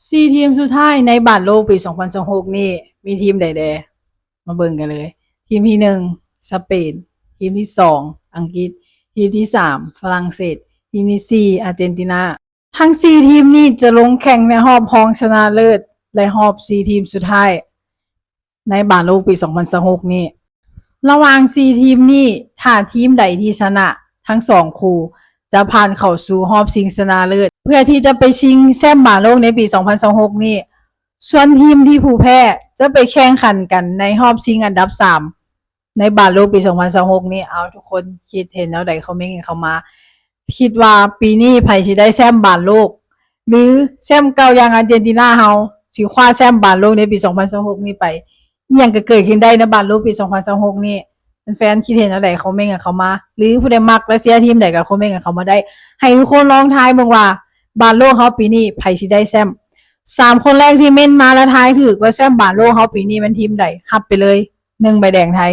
สี่ทีมสุดท้ายในบาสโลกปี2026นี่มีทีมใดแดมาเบิ่งกันเลยทีมที่1สเปนทีมที่2อังกฤษทีมที่3ฝรั่งเศสทีมที่4อาร์เจนตินาทั้ง4ทีมนี้จะลงแข่งในรอบรองชนะเลิศและรอบ4ทีมสุดท้ายในบาสโลกปี2026นี่ระหว่าง4ทีมนี้ถ้าทีมใดที่ชนะทั้ง2คู่จะผ่านเข้าสู่รอบชิงชนะเลิศเพื่อที่จะไปชิงแชมป์บาสโลกในปี2026นี่ส่วนทีมที่ผู้แพ้จะไปแข่งขันกันในรอบชิงอันดับ3ในบาสโลกปี2026นี่เอาทุกคนคิดเห็นแล้วใดคอมเมนต์กันเข้ามาคิดว่าปีนี้ไผสิได้แชมป์บาสโลกหรือแชมป์เก่าอย่างอาร์เจนตินาเฮาสิคว้าแชมป์บาสโลกในปี2026นี่ไปอิหยังก็เกิดขึ้นได้ในบาสโลกปี2026นี่แฟนคิดเห็นแล้วใดคอมเมนต์กันเข้ามาหรือผู้ใดมักและเชียร์ทีมใดก็คอมเมนต์กันเข้ามาได้ให้ทุกคนลองทายเบิ่งว่าบาสโลกเฮาปีนี้ไผสิได้แชมป์3คนแรกที่เม้นมาแล้วทายถูกว่าแชมป์บาสโลกเฮาปีนี้เป็นทีมใดรับไปเลย1ใบแดงไทย